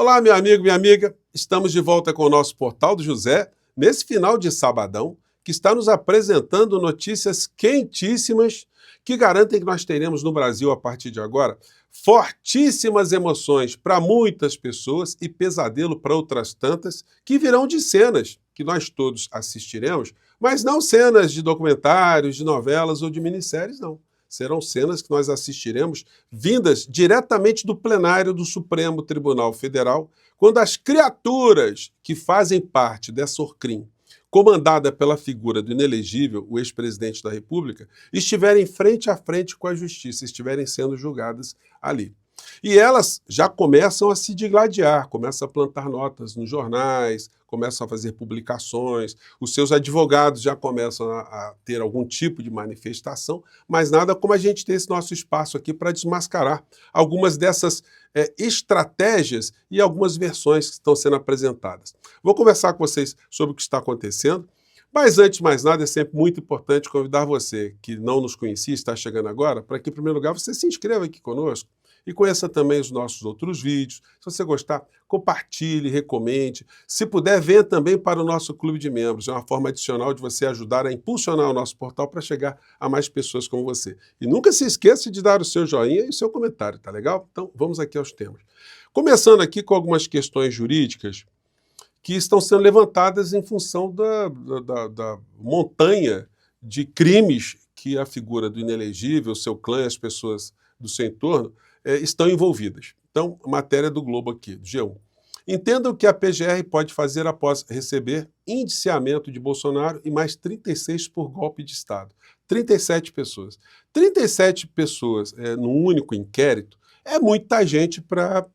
Olá, meu amigo, minha amiga. Estamos de volta com o nosso Portal do José, nesse final de sabadão, que está nos apresentando notícias quentíssimas que garantem que nós teremos no Brasil, a partir de agora, fortíssimas emoções para muitas pessoas e pesadelo para outras tantas, que virão de cenas que nós todos assistiremos, mas não cenas de documentários, de novelas ou de minisséries, não. Serão cenas que nós assistiremos vindas diretamente do plenário do Supremo Tribunal Federal, quando as criaturas que fazem parte dessa Orcrim, comandada pela figura do inelegível, o ex-presidente da República, estiverem frente a frente com a justiça, estiverem sendo julgadas ali. E elas já começam a se digladiar, começam a plantar notas nos jornais, começam a fazer publicações, os seus advogados já começam a ter algum tipo de manifestação, mas nada como a gente ter esse nosso espaço aqui para desmascarar algumas dessas estratégias e algumas versões que estão sendo apresentadas. Vou conversar com vocês sobre o que está acontecendo, mas antes de mais nada é sempre muito importante convidar você que não nos conhecia, está chegando agora, para que em primeiro lugar você se inscreva aqui conosco, e conheça também os nossos outros vídeos. Se você gostar, compartilhe, recomende. Se puder, venha também para o nosso clube de membros. É uma forma adicional de você ajudar a impulsionar o nosso portal para chegar a mais pessoas como você. E nunca se esqueça de dar o seu joinha e o seu comentário, tá legal? Então, vamos aqui aos temas. Começando aqui com algumas questões jurídicas que estão sendo levantadas em função da montanha de crimes que a figura do inelegível, seu clã e as pessoas do seu entorno estão envolvidas. Então, matéria do Globo aqui, do G1. Entenda o que a PGR pode fazer após receber indiciamento de Bolsonaro e mais 36 por golpe de Estado. 37 pessoas. 37 pessoas num único inquérito é muita gente para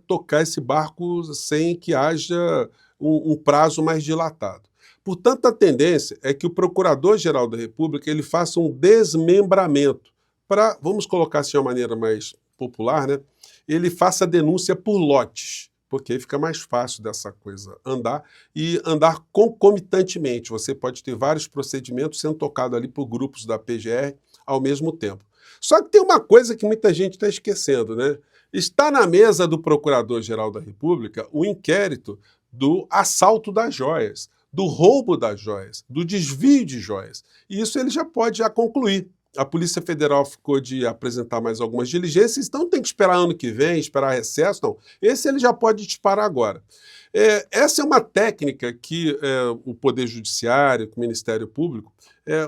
tocar esse barco sem que haja um prazo mais dilatado. Portanto, a tendência é que o Procurador-Geral da República ele faça um desmembramento para, vamos colocar assim de uma maneira mais popular, né? Ele faça a denúncia por lotes, porque aí fica mais fácil dessa coisa andar e andar concomitantemente. Você pode ter vários procedimentos sendo tocados ali por grupos da PGR ao mesmo tempo. Só que tem uma coisa que muita gente está esquecendo, né? Está na mesa do Procurador-Geral da República o inquérito do assalto das joias, do roubo das joias, do desvio de joias. E isso ele já pode concluir. A Polícia Federal ficou de apresentar mais algumas diligências, então tem que esperar ano que vem, esperar recesso, não. Esse ele já pode disparar agora. Essa é uma técnica que o Poder Judiciário, o Ministério Público,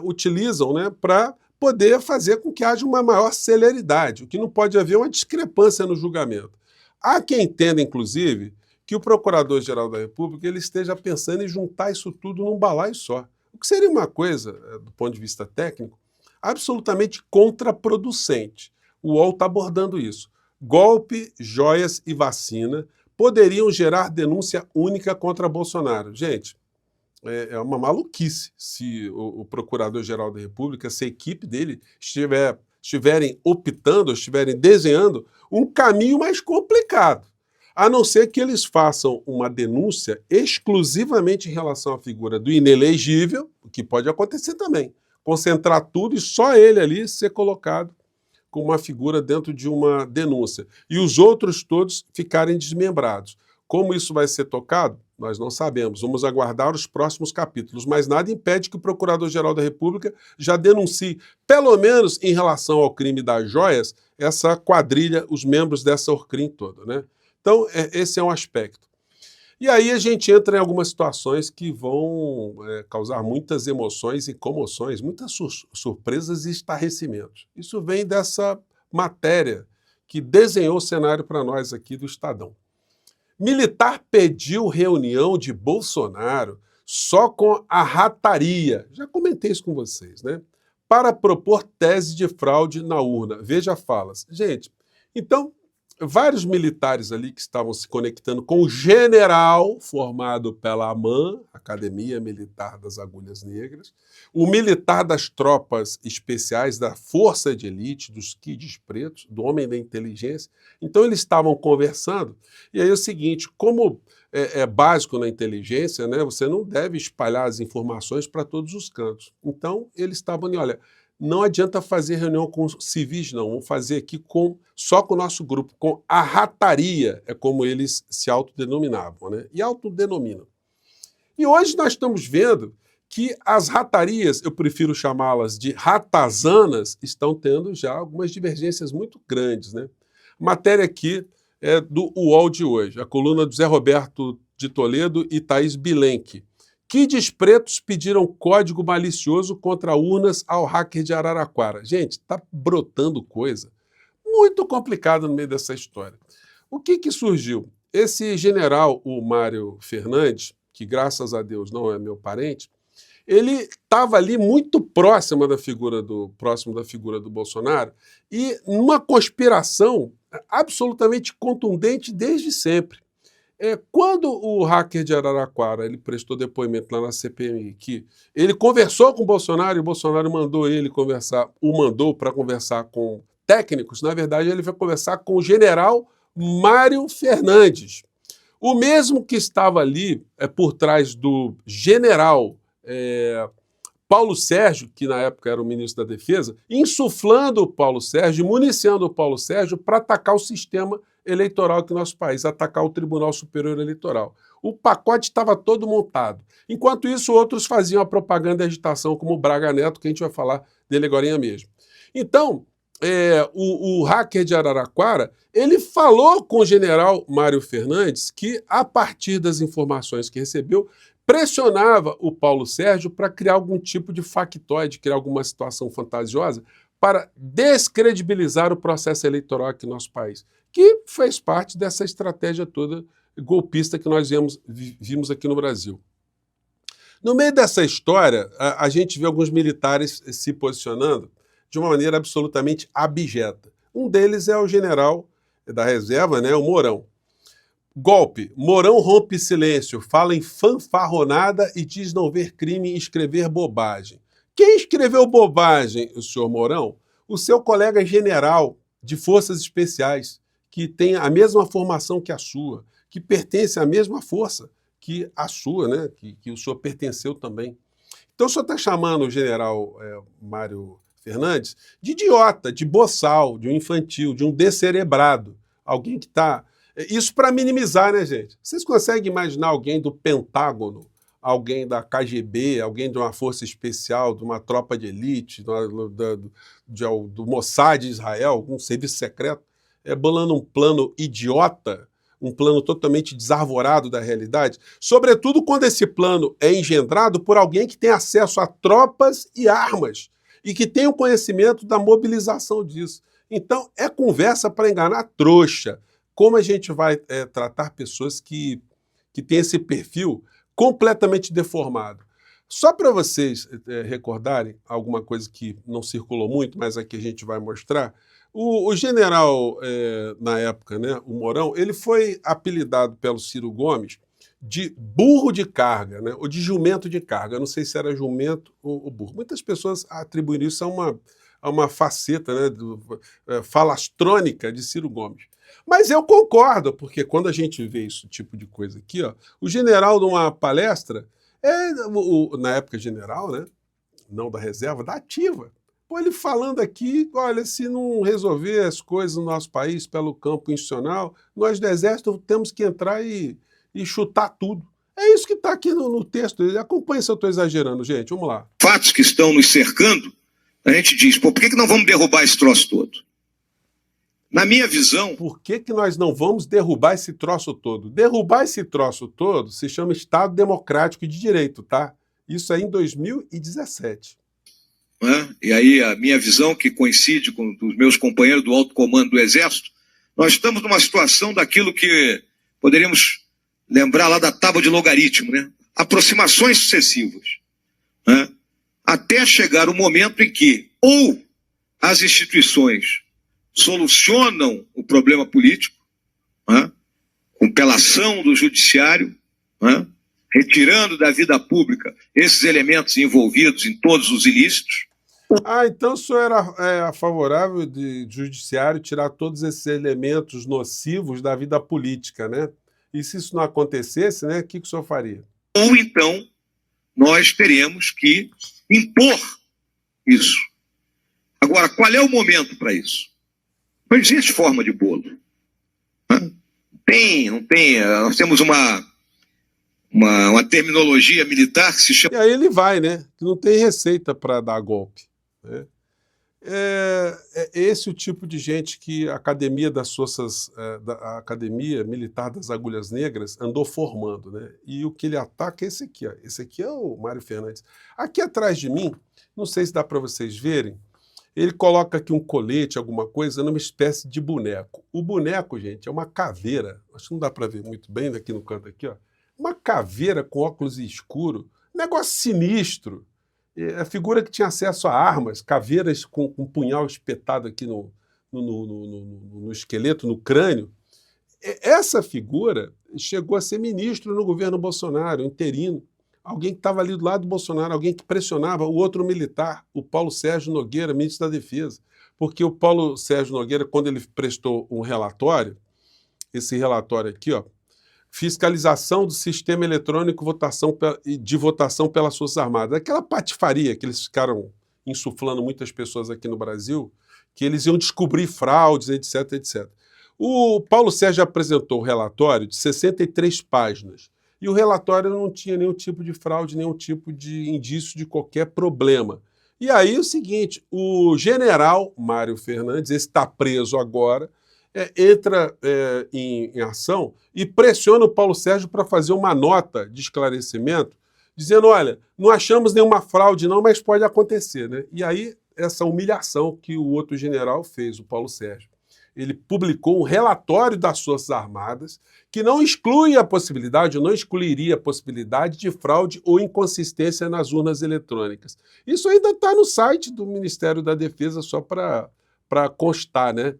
utilizam, né, para poder fazer com que haja uma maior celeridade. O que não pode haver é uma discrepância no julgamento. Há quem entenda, inclusive, que o Procurador-Geral da República ele esteja pensando em juntar isso tudo num balaio só. O que seria uma coisa, do ponto de vista técnico, absolutamente contraproducente. O UOL está abordando isso. Golpe, joias e vacina poderiam gerar denúncia única contra Bolsonaro. Gente, é uma maluquice se o Procurador-Geral da República, se a equipe dele estiverem optando, estiverem desenhando um caminho mais complicado. A não ser que eles façam uma denúncia exclusivamente em relação à figura do inelegível, o que pode acontecer também. Concentrar tudo e só ele ali ser colocado como uma figura dentro de uma denúncia. E os outros todos ficarem desmembrados. Como isso vai ser tocado? Nós não sabemos. Vamos aguardar os próximos capítulos. Mas nada impede que o Procurador-Geral da República já denuncie, pelo menos em relação ao crime das joias, essa quadrilha, os membros dessa Orcrim toda, né? Então, esse é um aspecto. E aí a gente entra em algumas situações que vão causar muitas emoções e comoções, muitas surpresas e estarrecimentos. Isso vem dessa matéria que desenhou o cenário para nós aqui do Estadão. Militar pediu reunião de Bolsonaro só com a rataria. Já comentei isso com vocês, né? Para propor tese de fraude na urna. Veja falas. Gente, então, vários militares ali que estavam se conectando com o general formado pela AMAN, Academia Militar das Agulhas Negras, o militar das tropas especiais da Força de Elite, dos Kids Pretos, do Homem da Inteligência. Então eles estavam conversando, e aí é o seguinte, como é básico na inteligência, né, você não deve espalhar as informações para todos os cantos. Então eles estavam ali, olha, não adianta fazer reunião com civis, não. Vamos fazer aqui só com o nosso grupo, com a rataria, é como eles se autodenominavam, né? E autodenominam. E hoje nós estamos vendo que as ratarias, eu prefiro chamá-las de ratazanas, estão tendo já algumas divergências muito grandes, né? Matéria aqui é do UOL de hoje, a coluna do Zé Roberto de Toledo e Thaís Bilenque. Kids pretos pediram código malicioso contra urnas ao hacker de Araraquara. Gente, está brotando coisa muito complicada no meio dessa história. O que surgiu? Esse general, o Mário Fernandes, que graças a Deus não é meu parente, ele estava ali muito próximo da figura do Bolsonaro e numa conspiração absolutamente contundente desde sempre. Quando o hacker de Araraquara ele prestou depoimento lá na CPMI, que ele conversou com o Bolsonaro e o Bolsonaro o mandou para conversar com técnicos, na verdade ele foi conversar com o general Mário Fernandes. O mesmo que estava ali por trás do general Paulo Sérgio, que na época era o ministro da Defesa, insuflando o Paulo Sérgio, municiando o Paulo Sérgio para atacar o sistema eleitoral aqui no nosso país, atacar o Tribunal Superior Eleitoral. O pacote estava todo montado. Enquanto isso, outros faziam a propaganda e agitação, como o Braga Neto, que a gente vai falar dele agora mesmo. Então, o hacker de Araraquara, ele falou com o general Mário Fernandes que, a partir das informações que recebeu, pressionava o Paulo Sérgio para criar algum tipo de factoide, criar alguma situação fantasiosa para descredibilizar o processo eleitoral aqui no nosso país, que fez parte dessa estratégia toda golpista que nós vimos aqui no Brasil. No meio dessa história, a gente vê alguns militares se posicionando de uma maneira absolutamente abjeta. Um deles é o general da reserva, né, o Mourão. Golpe. Mourão rompe silêncio, fala em fanfarronada e diz não ver crime em escrever bobagem. Quem escreveu bobagem, o senhor Mourão? O seu colega general de Forças Especiais, que tem a mesma formação que a sua, que pertence à mesma força que a sua, né? que o senhor pertenceu também. Então o senhor está chamando o general Mário Fernandes de idiota, de boçal, de um infantil, de um descerebrado. Alguém que está... Isso para minimizar, né, gente? Vocês conseguem imaginar alguém do Pentágono, alguém da KGB, alguém de uma força especial, de uma tropa de elite, do Mossad de Israel, algum serviço secreto, bolando um plano idiota, um plano totalmente desarvorado da realidade, sobretudo quando esse plano é engendrado por alguém que tem acesso a tropas e armas e que tem o conhecimento da mobilização disso. Então, é conversa para enganar trouxa. Como a gente vai tratar pessoas que têm esse perfil completamente deformado? Só para vocês recordarem alguma coisa que não circulou muito, mas aqui a gente vai mostrar, o general, na época, né, o Mourão, ele foi apelidado pelo Ciro Gomes de burro de carga, né, ou de jumento de carga. Eu não sei se era jumento ou burro. Muitas pessoas atribuem isso a uma faceta, né, falastrônica de Ciro Gomes. Mas eu concordo, porque quando a gente vê esse tipo de coisa aqui, ó, o general numa palestra, na época general, né, não da reserva, da ativa, pô, ele falando aqui, olha, se não resolver as coisas no nosso país pelo campo institucional, nós do Exército temos que entrar e chutar tudo. É isso que está aqui no texto. Acompanhe se eu estou exagerando, gente. Vamos lá. Fatos que estão nos cercando, a gente diz, pô, por que não vamos derrubar esse troço todo? Na minha visão... Por que nós não vamos derrubar esse troço todo? Derrubar esse troço todo se chama Estado Democrático e de Direito, tá? Isso é em 2017. E aí a minha visão, que coincide com os meus companheiros do alto comando do Exército, nós estamos numa situação daquilo que poderíamos lembrar lá da tábua de logaritmo, né? Aproximações sucessivas, né? Até chegar o momento em que ou as instituições solucionam o problema político, né, com pelação do judiciário, né, retirando da vida pública esses elementos envolvidos em todos os ilícitos. Então o senhor era favorável de judiciário tirar todos esses elementos nocivos da vida política, né? E se isso não acontecesse, né, o que o senhor faria? Ou então nós teremos que impor isso. Agora, qual é o momento para isso? Não existe forma de bolo. Não tem. Nós temos uma terminologia militar que se chama... E aí ele vai, né? Que não tem receita para dar golpe, né? É esse o tipo de gente que a Academia a Academia Militar das Agulhas Negras andou formando, né? E o que ele ataca é esse aqui, ó. Esse aqui é o Mário Fernandes. Aqui atrás de mim, não sei se dá para vocês verem, ele coloca aqui um colete, alguma coisa, numa espécie de boneco. O boneco, gente, é uma caveira. Acho que não dá para ver muito bem daqui no canto aqui, ó. Uma caveira com óculos escuro, negócio sinistro. A figura que tinha acesso a armas, caveiras com um punhal espetado aqui no esqueleto, no crânio. Essa figura chegou a ser ministro no governo Bolsonaro, interino. Alguém que estava ali do lado do Bolsonaro, alguém que pressionava o outro militar, o Paulo Sérgio Nogueira, ministro da Defesa. Porque o Paulo Sérgio Nogueira, quando ele prestou um relatório, esse relatório aqui, ó, fiscalização do sistema eletrônico de votação pelas Forças Armadas. Aquela patifaria que eles ficaram insuflando muitas pessoas aqui no Brasil, que eles iam descobrir fraudes, etc, etc. O Paulo Sérgio apresentou o relatório de 63 páginas, e o relatório não tinha nenhum tipo de fraude, nenhum tipo de indício de qualquer problema. E aí o seguinte, o general Mário Fernandes, esse está preso agora, entra em ação e pressiona o Paulo Sérgio para fazer uma nota de esclarecimento, dizendo, olha, não achamos nenhuma fraude não, mas pode acontecer, né? E aí, essa humilhação que o outro general fez, o Paulo Sérgio. Ele publicou um relatório das Forças Armadas que não exclui a possibilidade, ou não excluiria a possibilidade de fraude ou inconsistência nas urnas eletrônicas. Isso ainda está no site do Ministério da Defesa, só para constar, né?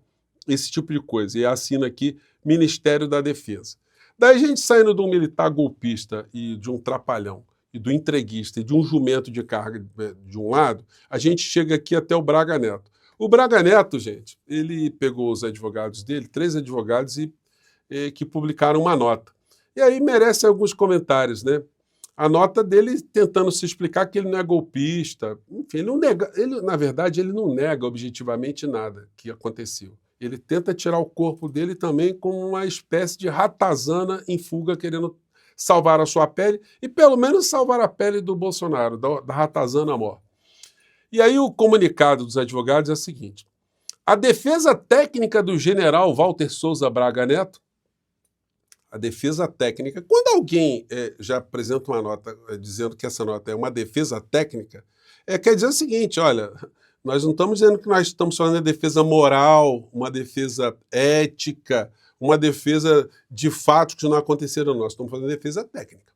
Esse tipo de coisa. E assina aqui Ministério da Defesa. Daí a gente saindo de um militar golpista e de um trapalhão, e do entreguista e de um jumento de carga de um lado, a gente chega aqui até o Braga Neto. O Braga Neto, gente, ele pegou os advogados dele, 3 advogados, que publicaram uma nota. E aí merece alguns comentários, né? A nota dele tentando se explicar que ele não é golpista. Enfim, na verdade, ele não nega objetivamente nada que aconteceu. Ele tenta tirar o corpo dele também como uma espécie de ratazana em fuga, querendo salvar a sua pele e pelo menos salvar a pele do Bolsonaro, da ratazana mor. E aí o comunicado dos advogados é o seguinte: a defesa técnica do general Walter Souza Braga Neto, a defesa técnica, quando alguém já apresenta uma nota dizendo que essa nota é uma defesa técnica, quer dizer o seguinte, olha, nós não estamos dizendo que nós estamos falando de defesa moral, uma defesa ética, uma defesa de fatos que não aconteceram, nós estamos fazendo defesa técnica.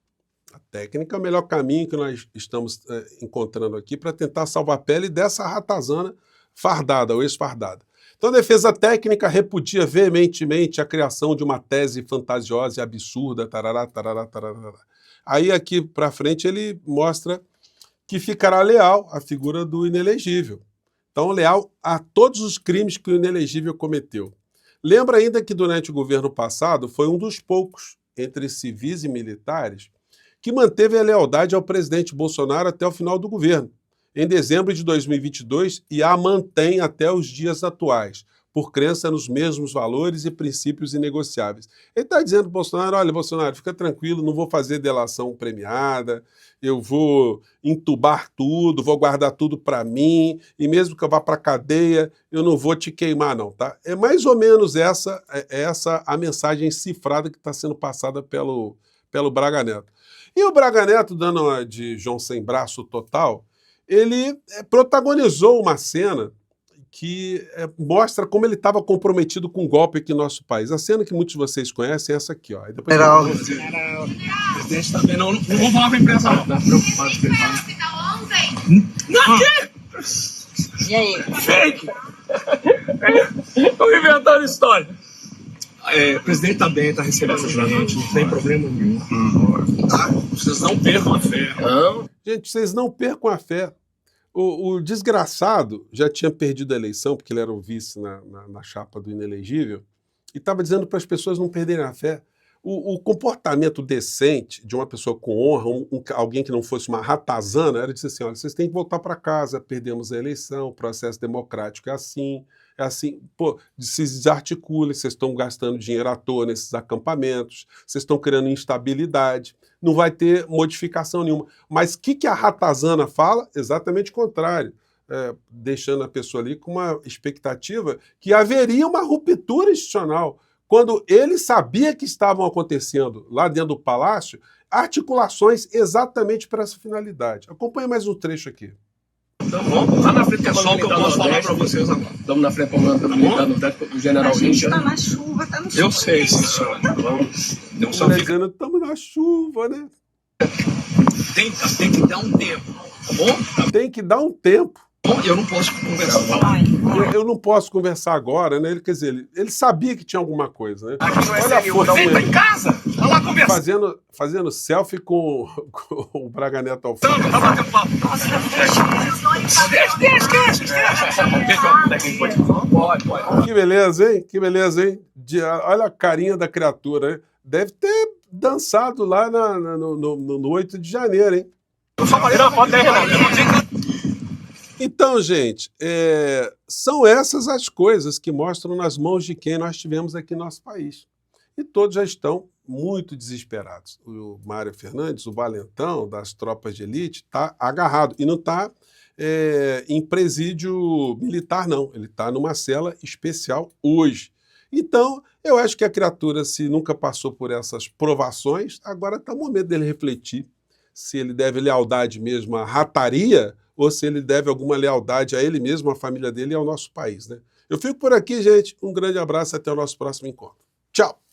A técnica é o melhor caminho que nós estamos encontrando aqui para tentar salvar a pele dessa ratazana fardada ou ex-fardada. Então a defesa técnica repudia veementemente a criação de uma tese fantasiosa e absurda, tarará, tarará, tarará. Aí aqui para frente ele mostra que ficará leal à figura do inelegível. Então, leal a todos os crimes que o inelegível cometeu. Lembra ainda que durante o governo passado foi um dos poucos, entre civis e militares, que manteve a lealdade ao presidente Bolsonaro até o final do governo, em dezembro de 2022, e a mantém até os dias atuais, por crença nos mesmos valores e princípios inegociáveis. Ele está dizendo para o Bolsonaro, olha, Bolsonaro, fica tranquilo, não vou fazer delação premiada, eu vou entubar tudo, vou guardar tudo para mim, e mesmo que eu vá para a cadeia, eu não vou te queimar não, tá? É mais ou menos essa a mensagem cifrada que está sendo passada pelo Braga Neto. E o Braga Neto, dando uma de João sem braço total, ele protagonizou uma cena que mostra como ele estava comprometido com o golpe aqui no nosso país. A cena que muitos de vocês conhecem é essa aqui, ó. E depois o presidente também não vou falar com a imprensa, não. Tá preocupado com ele. Não! E aí? Fake! Estou inventando história. O presidente tá bem, tá recebendo gente, não tem problema nenhum. Tá? Vocês não percam a fé. Não. Gente, vocês não percam a fé. O desgraçado já tinha perdido a eleição, porque ele era o vice na chapa do inelegível, e estava dizendo para as pessoas não perderem a fé. O comportamento decente de uma pessoa com honra, alguém que não fosse uma ratazana, era dizer assim, olha, vocês têm que voltar para casa, perdemos a eleição, o processo democrático é assim, pô, se desarticulem, vocês estão gastando dinheiro à toa nesses acampamentos, vocês estão criando instabilidade, não vai ter modificação nenhuma. Mas o que a ratazana fala? Exatamente o contrário. Deixando a pessoa ali com uma expectativa que haveria uma ruptura institucional, quando ele sabia que estavam acontecendo lá dentro do palácio articulações exatamente para essa finalidade. Acompanhe mais um trecho aqui. Tá bom? Tá na frente do pessoal que eu posso falar para vocês agora. Estamos na frente do general. A gente está na chuva, tá no chuva. Eu sei, sim, senhor. Estamos na chuva, né? Tem que dar um tempo, tá bom? Tem que dar um tempo. Eu não posso conversar. Eu não posso conversar agora, né? Quer dizer, ele sabia que tinha alguma coisa, né? Aqui não é Olha a força Você tá em casa? Tá lá conversando. Fazendo selfie com o Braga Neto ao fundo. Tá batendo papo. Pode. Que beleza, hein? Que beleza, hein? Olha a carinha da criatura, hein? Deve ter dançado lá no 8 de janeiro, hein? Eu só falei na foto aí, Renato. Então, gente, são essas as coisas que mostram nas mãos de quem nós tivemos aqui no nosso país. E todos já estão muito desesperados. O Mário Fernandes, o valentão das tropas de elite, está agarrado. E não está em presídio militar, não. Ele está numa cela especial hoje. Então, eu acho que a criatura, se nunca passou por essas provações, agora está o momento dele refletir se ele deve lealdade mesmo à rataria ou se ele deve alguma lealdade a ele mesmo, à família dele e ao nosso país, né? Eu fico por aqui, gente. Um grande abraço e até o nosso próximo encontro. Tchau!